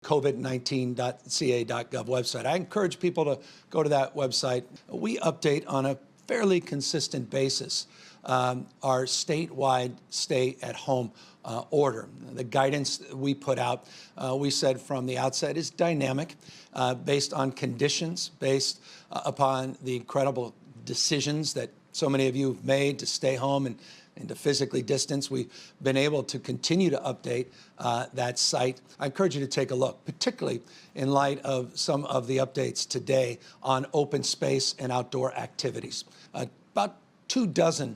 covid19.ca.gov website. I encourage people to go to that website. We update on a fairly consistent basis our statewide stay-at-home order. The guidance we put out, we said from the outset, is dynamic, based on conditions, based upon the incredible decisions that so many of you have made to stay home and to physically distance. We've been able to continue to update that site. I encourage you to take a look, particularly in light of some of the updates today on open space and outdoor activities. About 24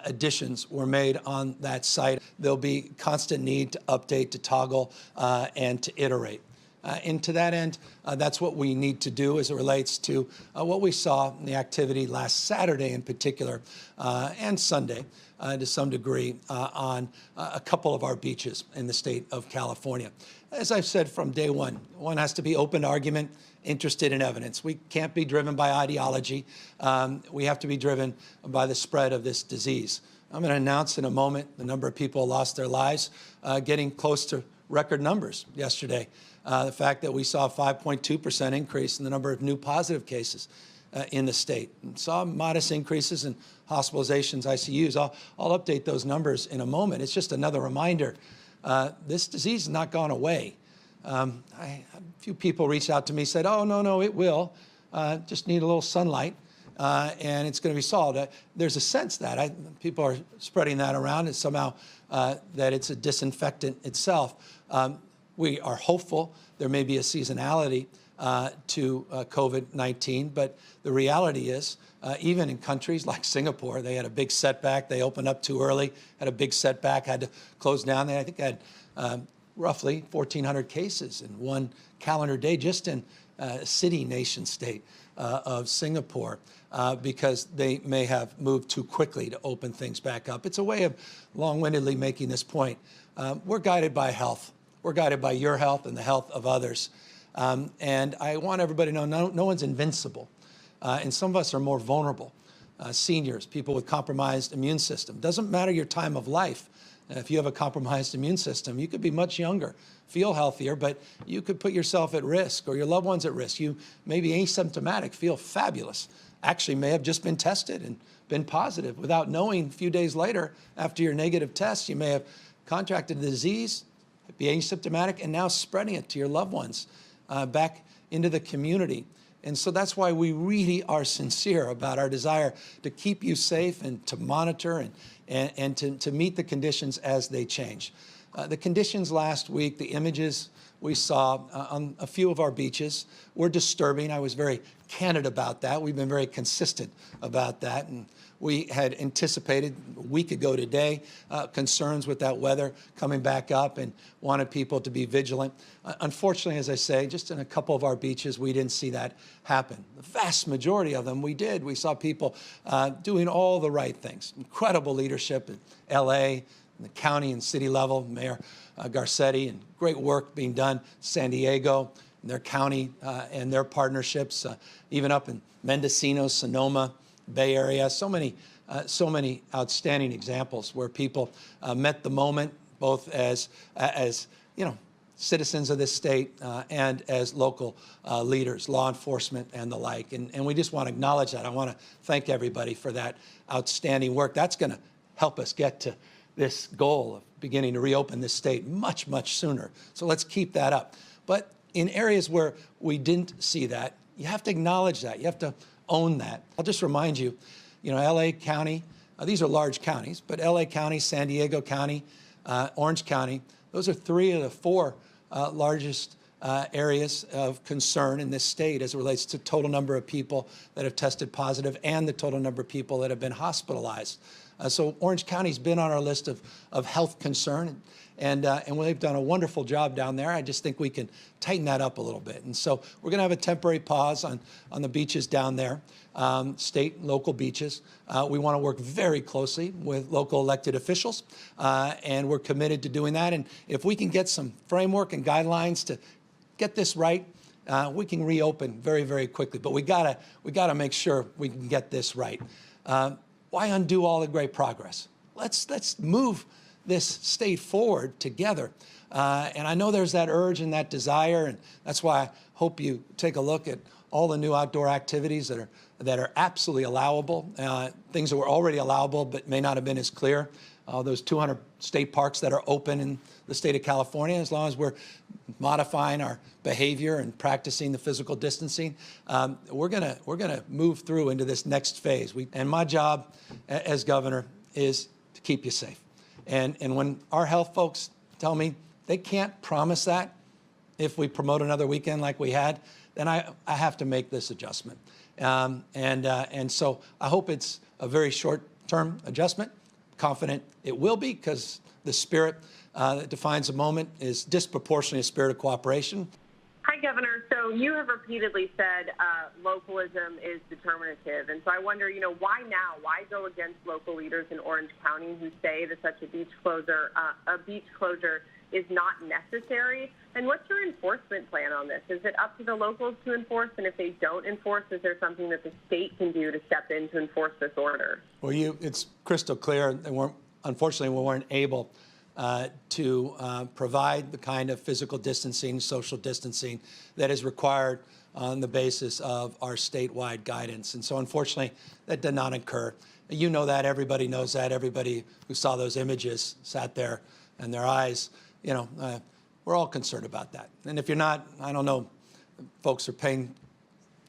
additions were made on that site. There'll be constant need to update, to toggle, and to iterate. And to that end, that's what we need to do as it relates to what we saw in the activity last Saturday in particular, and Sunday to some degree, on a couple of our beaches in the state of California. As I've said from day one, one has to be open to argument, interested in evidence. We can't be driven by ideology. We have to be driven by the spread of this disease. I'm going to announce in a moment the number of people lost their lives, getting close to record numbers yesterday. The fact that we saw a 5.2% increase in the number of new positive cases in the state. And saw modest increases in hospitalizations, ICUs. I'll update those numbers in a moment. It's just another reminder, this disease has not gone away. A few people reached out to me, said, oh, no, it will. Just need a little sunlight, and it's going to be solved. There's a sense that people are spreading that around, and somehow that it's a disinfectant itself. We are hopeful there may be a seasonality to COVID-19, but the reality is, even in countries like Singapore, they had a big setback. They opened up too early, had a big setback, had to close down. They, I think, had roughly 1,400 cases in one calendar day just in a city nation state of Singapore, because they may have moved too quickly to open things back up. It's a way of long-windedly making this point. We're guided by health. We're guided by your health and the health of others. And I want everybody to know no one's invincible. And some of us are more vulnerable. Seniors, people with compromised immune system. Doesn't matter your time of life. If you have a compromised immune system, you could be much younger, feel healthier, but you could put yourself at risk or your loved ones at risk. You may be asymptomatic, feel fabulous, actually may have just been tested and been positive without knowing. A few days later, after your negative test, you may have contracted the disease, be asymptomatic, and now spreading it to your loved ones back into the community. And so that's why we really are sincere about our desire to keep you safe and to monitor and to meet the conditions as they change. The conditions last week, the images we saw on a few of our beaches were disturbing. I was very candid about that. We've been very consistent about that. And we had anticipated a week ago today concerns with that weather coming back up and wanted people to be vigilant. Unfortunately, as I say, just in a couple of our beaches, we didn't see that happen. The vast majority of them we did. We saw people doing all the right things. Incredible leadership in LA, in the county and city level, Mayor Garcetti, and great work being done. San Diego, and their county and their partnerships, even up in Mendocino, Sonoma, Bay Area, so many outstanding examples where people met the moment, both as citizens of this state and as local leaders, law enforcement, and the like. And we just want to acknowledge that. I want to thank everybody for that outstanding work. That's going to help us get to this goal of beginning to reopen this state much, much sooner. So let's keep that up. But in areas where we didn't see that, you have to acknowledge that. You have to own that. I'll just remind you, LA County, these are large counties, but LA County, San Diego County, Orange County, those are 3 of the 4 largest areas of concern in this state as it relates to total number of people that have tested positive and the total number of people that have been hospitalized. So Orange County's been on our list of health concern, and they've done a wonderful job down there. I just think we can tighten that up a little bit. And so we're going to have a temporary pause on the beaches down there, state and local beaches. We want to work very closely with local elected officials, and we're committed to doing that. And if we can get some framework and guidelines to get this right, we can reopen very, very quickly. But we gotta make sure we can get this right. Why undo all the great progress? Let's move this state forward together. And I know there's that urge and that desire, and that's why I hope you take a look at all the new outdoor activities that are absolutely allowable, things that were already allowable but may not have been as clear. Those 200 state parks that are open in the state of California, as long as we're modifying our behavior and practicing the physical distancing, we're gonna move through into this next phase. And my job as governor is to keep you safe. And when our health folks tell me they can't promise that if we promote another weekend like we had, then I have to make this adjustment. And so I hope it's a very short-term adjustment. Confident it will be, because the spirit that defines the moment is disproportionately a spirit of cooperation. Hi, Governor. So you have repeatedly said localism is determinative. And so I wonder, why now? Why go against local leaders in Orange County who say that such a beach closure is not necessary? And what's your enforcement plan on this? Is it up to the locals to enforce? And if they don't enforce, is there something that the state can do to step in to enforce this order? Well, it's crystal clear. Unfortunately, we weren't able to provide the kind of physical distancing, social distancing that is required on the basis of our statewide guidance. And so, unfortunately, that did not occur. You know that. Everybody knows that. Everybody who saw those images sat there and their eyes, we're all concerned about that. And if you're not, I don't know, folks are paying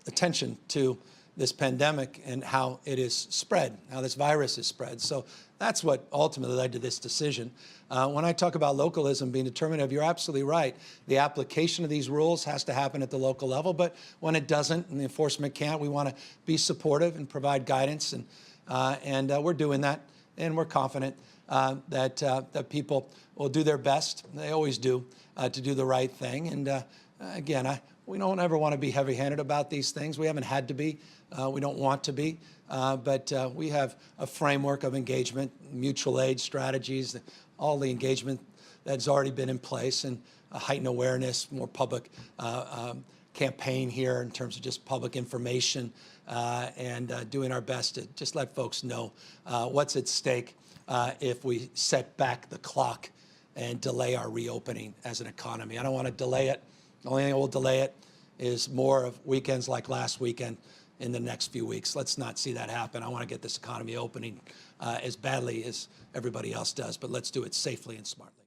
attention to this pandemic and how it is spread, how this virus is spread. So that's what ultimately led to this decision. When I talk about localism being determinative, you're absolutely right. The application of these rules has to happen at the local level, but when it doesn't and the enforcement can't, we want to be supportive and provide guidance, and we're doing that, and we're confident that people will do their best. They always do, to do the right thing. And again, we don't ever want to be heavy-handed about these things. We haven't had to be. We don't want to be. But we have a framework of engagement, mutual aid strategies, all the engagement that's already been in place, and heightened awareness, more public campaign here in terms of just public information, and doing our best to just let folks know what's at stake if we set back the clock and delay our reopening as an economy. I don't want to delay it. The only thing that will delay it is more of weekends like last weekend in the next few weeks. Let's not see that happen. I want to get this economy opening as badly as everybody else does, but let's do it safely and smartly.